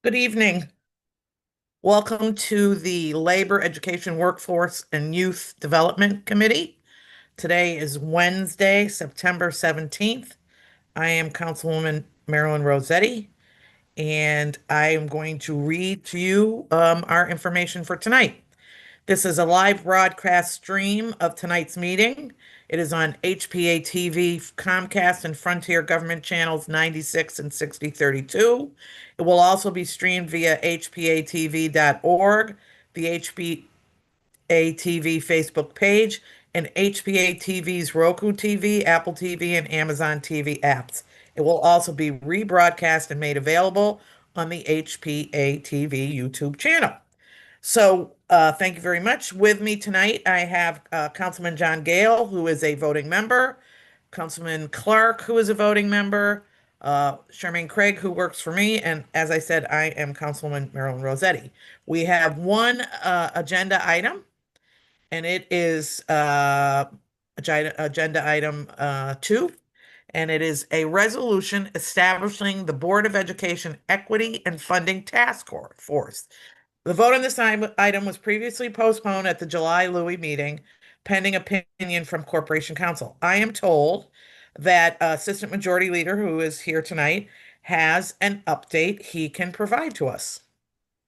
Good evening. Welcome to the Labor, Education, Workforce, and Youth Development Committee. Today is Wednesday, September 17th. I am Councilwoman Marilyn Rossetti, and I am going to read to you our information for tonight. This is a live broadcast stream of tonight's meeting. It is on HPA-TV, Comcast, and Frontier Government Channels 96 and 6032. It will also be streamed via hpatv.org, the HPA-TV Facebook page, and HPA-TV's Roku TV, Apple TV, and Amazon TV apps. It will also be rebroadcast and made available on the HPA-TV YouTube channel. So, thank you very much. With me tonight, I have Councilman John Gale, who is a voting member, Councilman Clark, who is a voting member, Charmaine Craig, who works for me, and as I said, I am Councilwoman Marilyn Rossetti. We have one agenda item, and it is agenda item 2, and it is a resolution establishing the Board of Education Equity and Funding Task Force. The vote on this item was previously postponed at the July LEWY meeting, pending opinion from Corporation Counsel. I am told that Assistant Majority Leader, who is here tonight, has an update he can provide to us.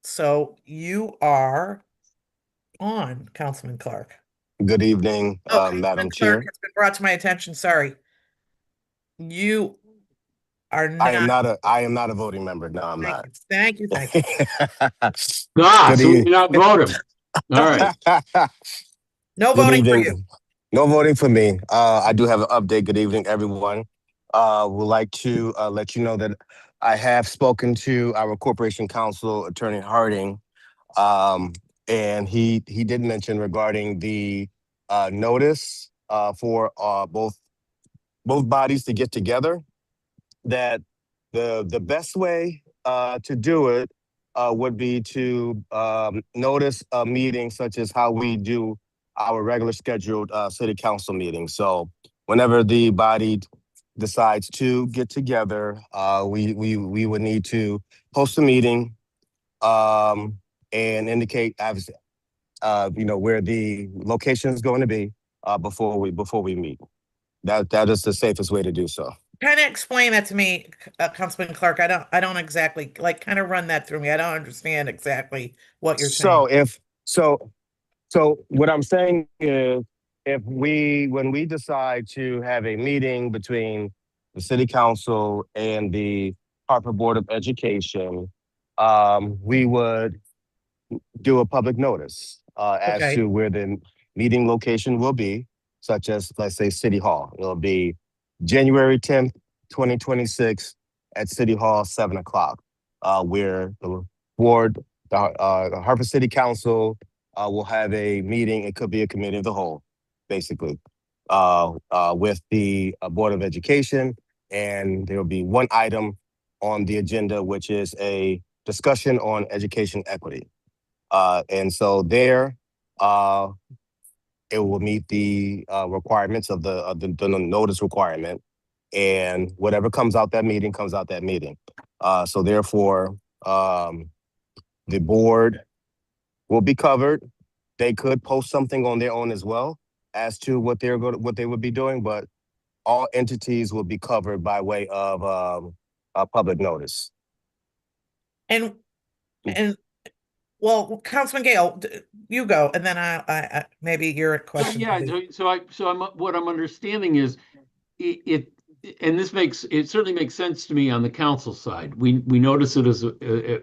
So you are on, Councilman Clark. Good evening, Madam Chair. Clark, it's been brought to my attention. Sorry. You are not. I am not a voting member. No, I'm not. Thank you. So you're not voting. All right. No voting for you. No voting for me. I do have an update. Good evening, everyone. Would like to let you know that I have spoken to our Corporation Counsel, Attorney Harding, and he did mention regarding the notice for both bodies to get together, that the best way to do it would be to notice a meeting such as how we do our regular scheduled city council meeting. So whenever the body decides to get together, we would need to post a meeting and indicate obviously where the location is going to be before we meet. That is the safest way to do so. Kind of explain that to me, Councilman Clark. I don't exactly kind of run that through me. I don't understand exactly what you're saying. So what I'm saying is, when we decide to have a meeting between the City Council and the Hartford Board of Education, we would do a public notice as to where the meeting location will be, such as, let's say, City Hall. It'll be January 10th, 2026 at City Hall, 7 o'clock, where the board, the Hartford City Council will have a meeting. It could be a committee of the whole, basically, with the Board of Education. And there will be one item on the agenda, which is a discussion on education equity. And so there, it will meet the requirements of the notice requirement, and whatever comes out that meeting comes out that meeting. So therefore, the board will be covered. They could post something on their own as well as to what they would be doing, but all entities will be covered by way of a public notice. And well, Councilman Gale, you go, and then I maybe your question. What I'm understanding is and it certainly makes sense to me on the council side. We notice it as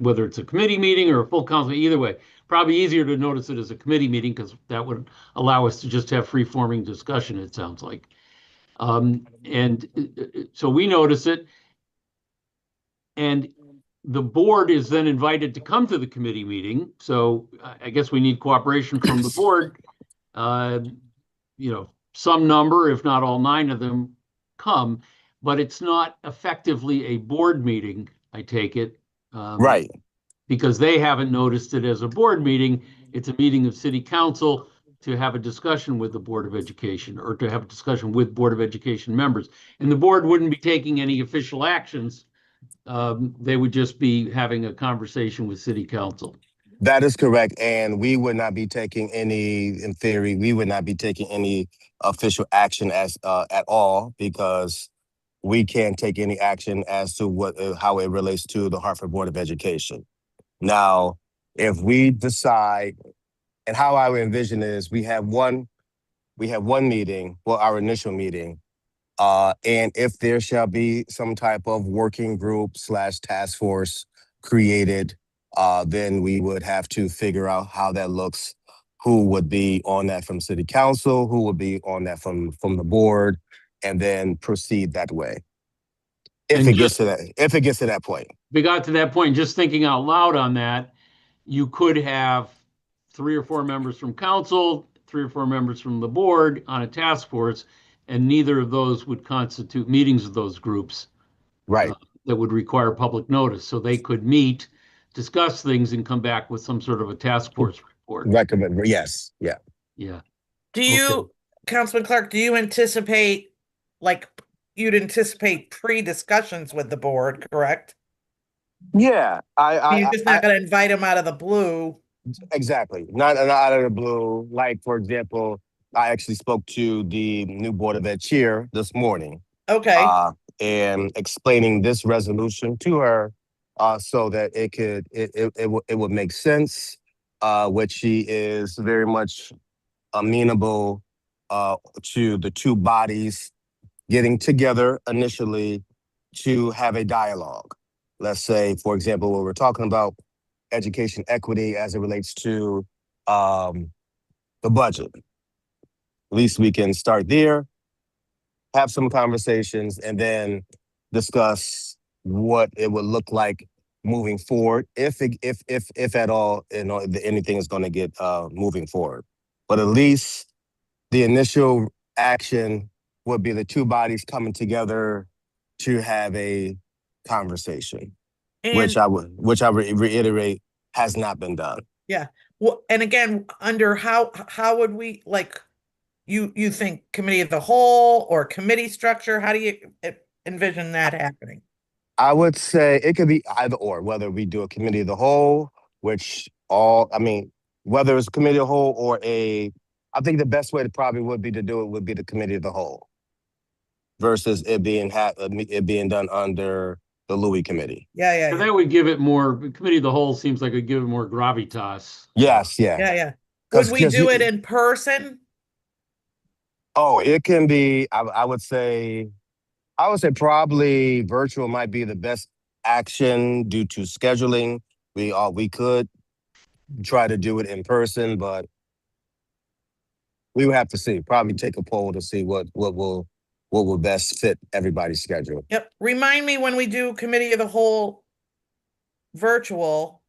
whether it's a committee meeting or a full council, either way. Probably easier to notice it as a committee meeting because that would allow us to just have free-forming discussion, it sounds like. And so we notice it, and the board is then invited to come to the committee meeting. So I guess we need cooperation from the board. Some number, if not all 9 of them, come, but it's not effectively a board meeting, I take it. Right. Because they haven't noticed it as a board meeting. It's a meeting of city council to have a discussion with the Board of Education, or to have a discussion with Board of Education members. And the board wouldn't be taking any official actions They would just be having a conversation with city council. That is correct. And we would not be taking any, in theory, we would not be taking any official action as at all because we can't take any action as to what how it relates to the Hartford Board of Education. Now, if we decide, and how I would envision is we have one meeting, well, our initial meeting, and if there shall be some type of working group slash task force created, then we would have to figure out how that looks, who would be on that from city council, who would be on that from the board, and then proceed that way. If And it gets just to that, if it gets to that point. we got to that point, just thinking out loud on that, you could have 3 or 4 members from council, 3 or 4 members from the board on a task force, and neither of those would constitute meetings of those groups uh, Right. that would require public notice. So they could meet, discuss things, and come back with some sort of a task force report. Recommend, yes, yeah. Yeah. Do Okay. you, Councilman Clark, do you anticipate, like, you'd anticipate pre-discussions with the board, correct? Yeah, You're just not going to invite them out of the blue. exactly. Not out of the blue. Like, for example, I actually spoke to the new Board of Ed chair this morning, Okay. uh, and explaining this resolution to her, so that it would make sense, which she is very much amenable, to the two bodies getting together initially to have a dialogue. Let's say, for example, what we're talking about, education equity as it relates to um, the budget. At least we can start there, have some conversations, and then discuss what it would look like moving forward, if at all, anything is going to get moving forward. But at least the initial action would be the two bodies coming together to have a conversation, And which I reiterate has not been done. yeah. Well, and again, under how would we like you think committee of the whole or committee structure? How do you envision that happening? I would say it could be either or, whether we do a committee of the whole, which all, I mean, whether it's committee of the whole or I think the best way to probably would be to do it would be the committee of the whole versus it being done under the LEWY committee. Yeah, yeah, And yeah. that would give it more, committee of the whole seems like it would give it more gravitas. Yes, yeah. Yeah, yeah. Would we Because do it in person? oh, it can be, I would say probably virtual might be the best action due to scheduling. We could try to do it in person, but we would have to see. Probably take a poll to see what will best fit everybody's schedule. Yep. Remind me when we do committee of the whole virtual,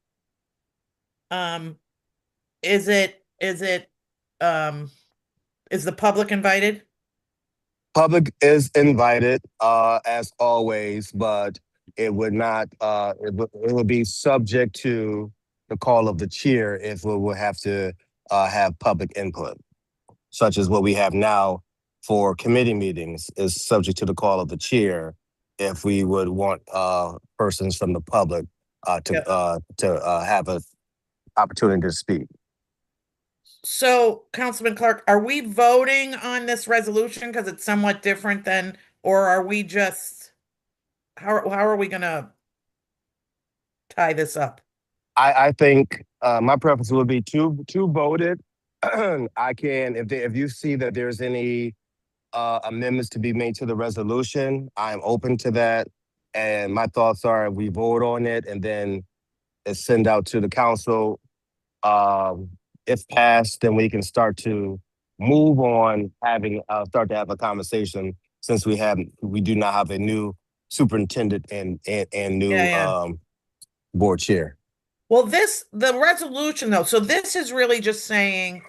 um, is it is the public invited? Public is invited, as always, but it would be subject to the call of the chair if we will have to have public input, such as what we have now for committee meetings is subject to the call of the chair if we would want persons from the public Yep. to have an opportunity to speak. So, Councilman Clark, are we voting on this resolution because it's somewhat different than, or are we just, how are we gonna tie this up? I think my preference would be to vote it. I can if you see that there's any amendments to be made to the resolution, I'm open to that. And my thoughts are we vote on it and then it's send out to the council. Um, if passed, then we can start to move on having start to have a conversation since we do not have a new superintendent and Yeah, new yeah. board chair. Well, the resolution though, so this is really just saying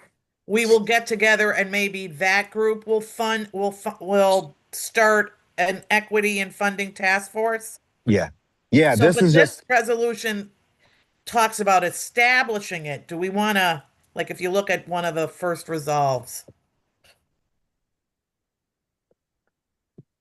we will get together and maybe that group will start an equity and funding task force. Yeah. Yeah, So, this but is this just resolution talks about establishing it. Do we want to, like, if you look at one of the first resolves?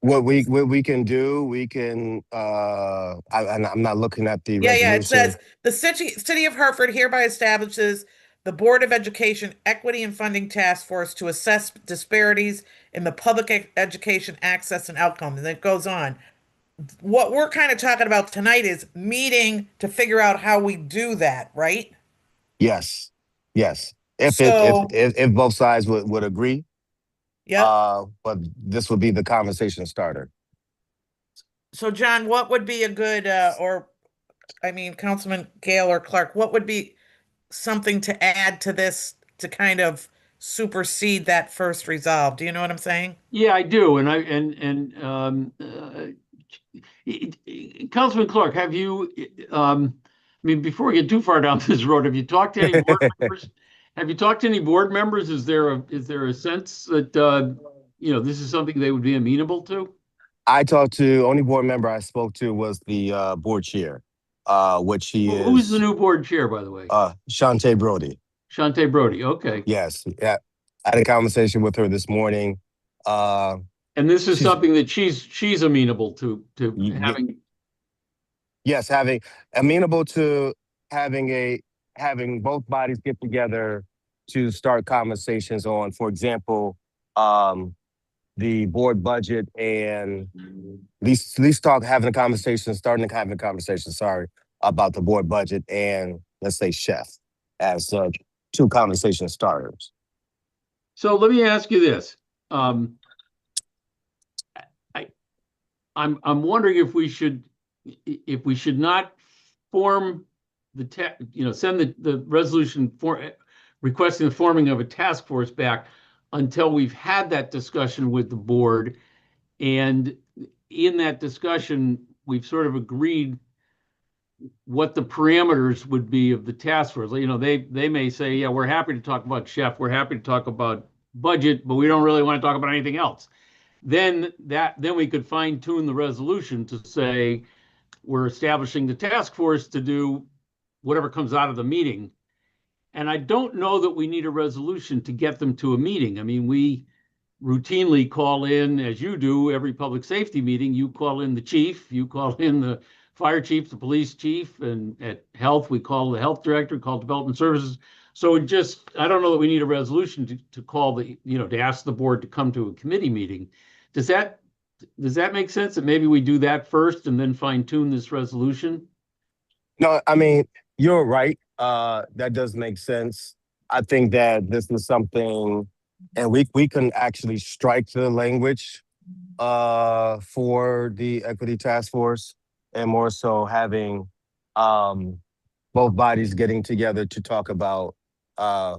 what we can do, we can I'm not looking at the Yeah. It says resolution. the city of Hartford hereby establishes the Board of Education Equity and Funding Task Force to assess disparities in the public education access and outcomes. And it goes on. What we're kind of talking about tonight is meeting to figure out how we do that, right? Yes, yes. If it So, if both sides would agree, yep. but this would be the conversation starter. So, John, what would be a good, or I mean, Councilman Gale or Clark, what would be something to add to this to kind of supersede that first resolve? Do you know what I'm saying? Yeah, I do. Councilman Clark, have you, I mean, before we get too far down this road, have you talked to any board members? Have you talked to any board members? Is there a sense that, this is something they would be amenable to? I talked to only board member I spoke to was the board chair, which he Who's the is new board chair, by the way? Shantae Brody. Shante Brody. Okay. Yes, yeah. I had a conversation with her this morning. Uh, And this is she's something that she's amenable to y- having. yes, having amenable to having a having both bodies get together to start conversations on, for example, um, the board budget and at least talk having a conversation, starting to having a conversation, sorry, about the board budget and let's say chef as two conversation starters. So let me ask you this. I I'm wondering if we should not form send the resolution for requesting the forming of a task force back until we've had that discussion with the board. And in that discussion, we've sort of agreed what the parameters would be of the task force. They may say, yeah, we're happy to talk about chef, we're happy to talk about budget, but we don't really want to talk about anything else. Then we could fine tune the resolution to say we're establishing the task force to do whatever comes out of the meeting. And I don't know that we need a resolution to get them to a meeting. I mean, we routinely call in, as you do, every public safety meeting. You call in the chief, you call in the fire chief, the police chief, and at health, we call the health director, call development services. So I don't know that we need a resolution to call to ask the board to come to a committee meeting. Does that does that make sense that maybe we do that first and then fine tune this resolution? No, I mean, you're right. That does make sense. I think that this is something, and we can actually strike the language for the equity task force, and more so having um, both bodies getting together to talk about uh,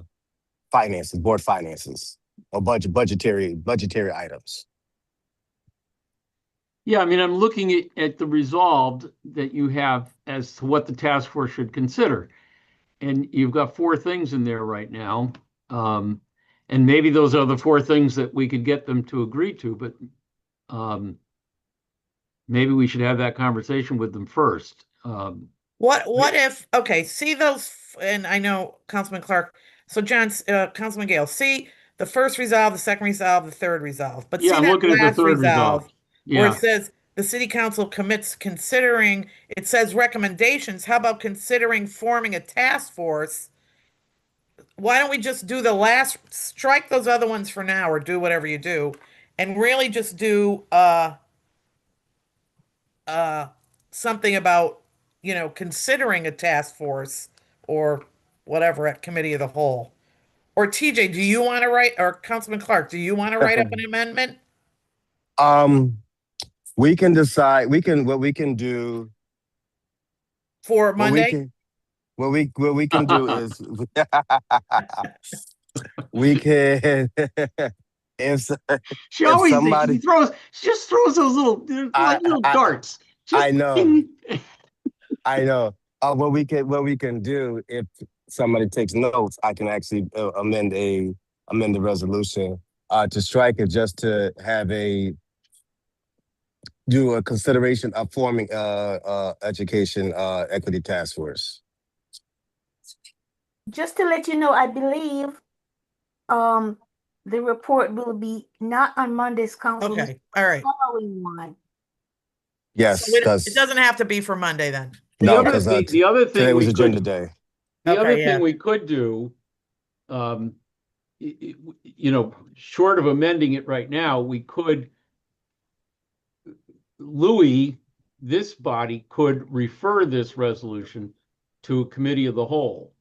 finances, board finances, or budgetary items. Yeah, I mean, I'm looking at the resolved that you have as to what the task force should consider. And you've got four things in there right now. Um, and maybe those are the four things that we could get them to agree to, but um, maybe we should have that conversation with them first. What if, okay, see those, and I know Councilman Clark, so John, Councilman Gale, see the first resolve, the second resolve, the third resolve, but Yeah, see I'm that looking at the last third resolve. resolve where it Yeah. says the city council commits considering, it says recommendations, how about considering forming a task force? Why don't we just do the last, strike those other ones for now, or do whatever you do, and really just do uh something about, considering a task force or whatever at committee of the whole. Or TJ, do you want to write, or Councilman Clark, do you want to write up an amendment um, we can decide. What we can do. for What we Monday? can. What we can do is we can if She if always somebody she just throws those little I like little I darts. I Just know ping. I know. What we can do if somebody takes notes, I can actually amend the resolution to strike it just to have a do a consideration of forming education equity task force. Just to let you know, I believe um the report will be not on Monday's council meeting, Okay, all right. following one. Yes, So it because doesn't have to be for Monday then. no, Okay. because The other today thing was we agenda could day. the other Okay, thing yeah. we could do, um, you know, short of amending it right now, we could LEWY, this body could refer this resolution to a committee of the whole.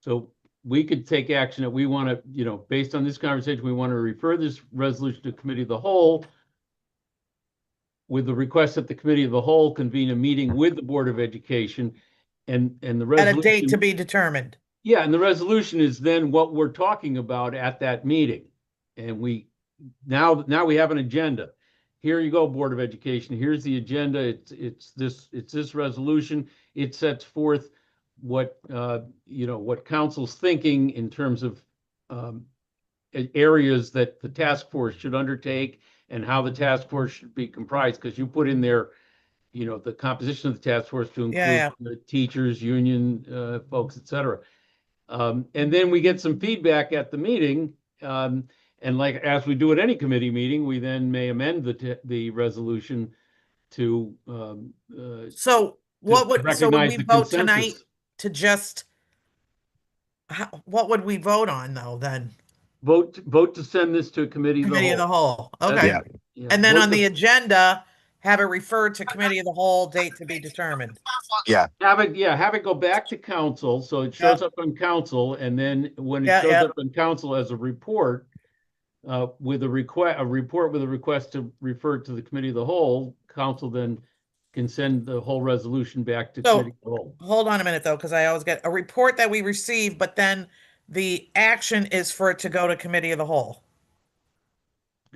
So we could take action that we want to, you know, based on this conversation, we want to refer this resolution to committee of the whole with the request that the committee of the whole convene a meeting with the Board of Education and the At a date to resolution. be determined. Yeah, and the resolution is then what we're talking about at that meeting. And we now we have an agenda. Here you go, Board of Education. Here's the agenda. It's this resolution. It sets forth what you know, what council's thinking in terms of areas that the task force should undertake and how the task force should be comprised. Because you put in there, you know, the composition of the task force to include Yeah. the teachers, union folks, et cetera. And then we get some feedback at the meeting. And like, as we do at any committee meeting, we then may amend the resolution to So so would recognize we the vote tonight consensus. to just, what would we vote on though then? Vote to send this to a committee of the Committee of the whole. whole, That's okay. Yeah. it. Yeah. And then Vote on the to agenda, have it referred to committee of the whole, date to be determined. Yeah. have it go back to council, so it shows Yep. up on council, and then when it Yeah, shows yeah. up on council as a report, with a report with a request to refer to the committee of the whole, council then can send the whole resolution back to So- committee of the whole. Hold on a minute though, because I always get a report that we receive, but then the action is for it to go to committee of the whole.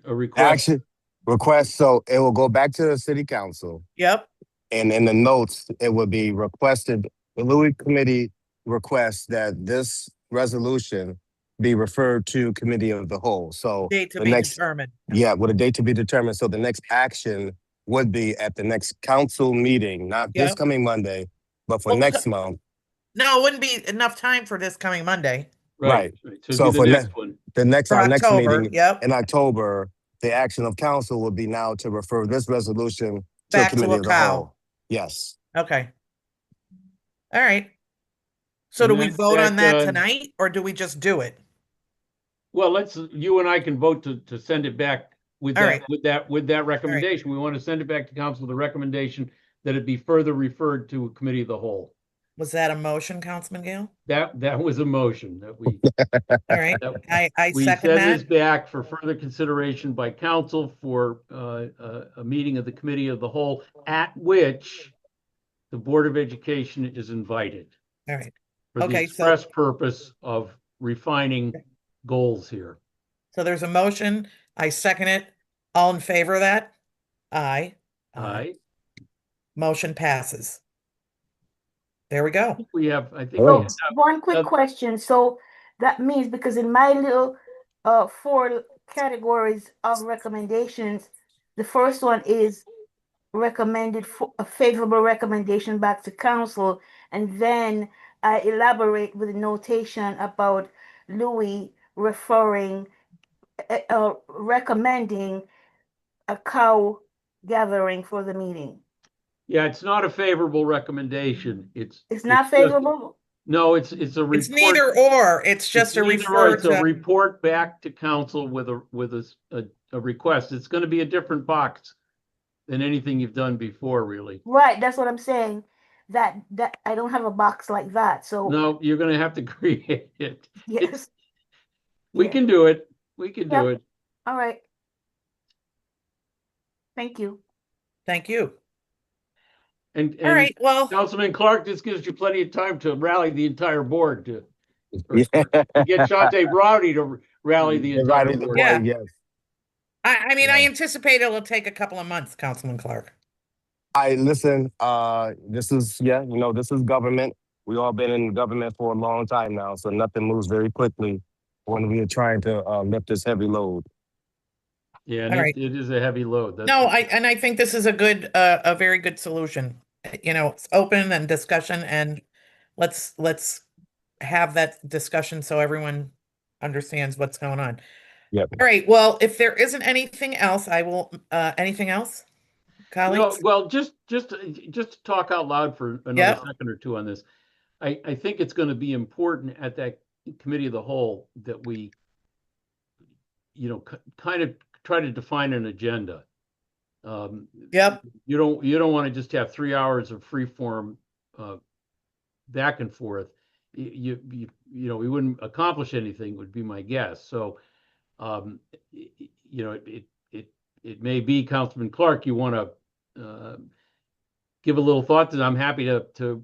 A request. Action request. So it will go back to the city council. Yep, And in the notes, it would be requested, the LEWY committee requests that this resolution be referred to committee of the whole. So date to the be next, determined. yeah, with a date to be determined. So the next action would be at the next council meeting, not this Yep. coming Monday, but for Well, next month. No, it wouldn't be enough time for this coming Monday. Right. So it'd So be for the next one. For our next October, meeting yep. in October, the action of council would be now to refer this resolution to a Back to committee a of the cow. whole. Yes. Okay. All right. So And do we that- vote on that, that tonight or do we just do it? Well, you and I can vote to send it back with All that, right. with that recommendation. We want to send it back to council with a recommendation that it be further referred to a committee of the whole. Was that a motion, Councilman Gale? That was a motion that we. All right, I We second send this that. back for further consideration by council for a meeting of the committee of the whole, at which the Board of Education is invited All right. for the Okay, express purpose of refining goals here. So there's a motion. I second it. All in favor of that? Aye. Aye. Motion passes. There we go. We have, I think. So, we have- One quick question. So that means, because in my little 4 categories of recommendations, the first one is recommended for a favorable recommendation back to council, and then I elaborate with a notation about Louis referring, recommending a cow gathering for the meeting. Yeah, it's not a favorable recommendation. It's not favorable? No, it's a report. It's neither or. It's just a refer It's a to. report back to council with a request. It's going to be a different box than anything you've done before, really. Right, that's what I'm saying. That I don't have a box like that, so No, you're going to have to create it. yes. We Yeah. can do it. We can do Yep. it. All right. Thank you. Thank you. And All right, well, Councilman Clark, this gives you plenty of time to rally the entire board to Yeah. get Shante Browdy to rally the entire Right, board. Yeah. yes. I mean, I Yeah. anticipate it'll take a couple of months, Councilman Clark. I listen, this is, this is government. We all been in government for a long time now, so nothing moves very quickly when we are trying to lift this heavy load. Yeah, and All right. it is a heavy load. That's No, I think this is a very good solution. You know, it's open and discussion, and let's have that discussion so everyone understands what's going on. Yep. All right. Well, if there isn't anything else, I will, anything else, No, colleagues? well, just to talk out loud for another Yep. second or two on this. I think it's going to be important at that committee of the whole that we, kind of try to define an agenda. Um, Yep. you don't want to just have 3 hours of free form back and forth. We wouldn't accomplish anything, would be my guess. So, it may be, Councilman Clark, you want to give a little thought to that. I'm happy to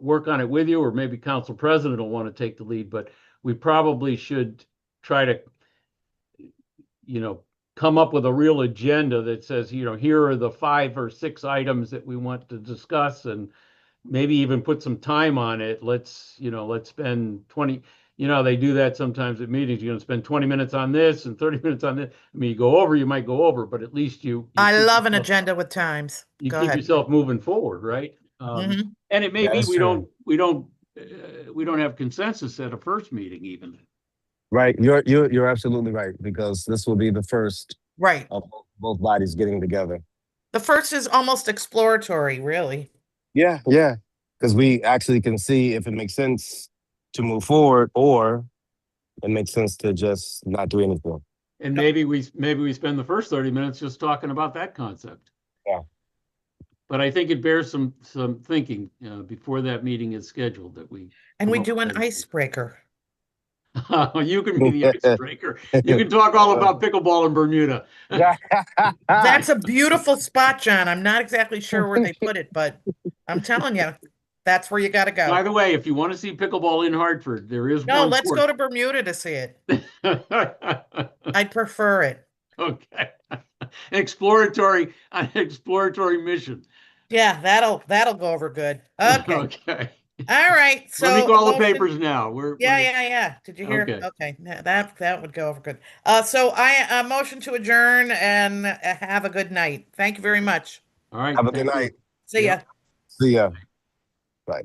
work on it with you, or maybe Council President will want to take the lead, but we probably should try to, come up with a real agenda that says, here are the 5 or 6 items that we want to discuss, and maybe even put some time on it. Let's spend 20, they do that sometimes at meetings. You're going to spend 20 minutes on this and 30 minutes on this. I mean, you might go over, but at least I love an agenda with times. you Go keep ahead. yourself moving forward, right? Hmm. And it may That be is true. we don't have consensus at a first meeting even. Right. You're absolutely right, because this will be the first Right. of both bodies getting together. The first is almost exploratory, really. Yeah, yeah. Because we actually can see if it makes sense to move forward, or it makes sense to just not do anything. And maybe we spend the first 30 minutes just talking about that concept. Yeah. But I think it bears some thinking before that meeting is scheduled, that we And we come up do an with icebreaker. you can be the icebreaker. You can talk all about pickleball in Bermuda. That's a beautiful spot, John. I'm not exactly sure where they put it, but I'm telling you, that's where you got to By go. the way, if you want to see pickleball in Hartford, there is No, one let's court. go to Bermuda to see it. I'd prefer it. Okay. An exploratory mission. Yeah, that'll go over good. Okay. Okay. All right. Let me So a call the motion. papers now. Yeah, yeah, yeah. Did you hear? Okay. Okay. That would go over good. So I motion to adjourn and have a good night. Thank you very much. All right. Have a good Thank you. night. See ya. Yep. See ya. Bye.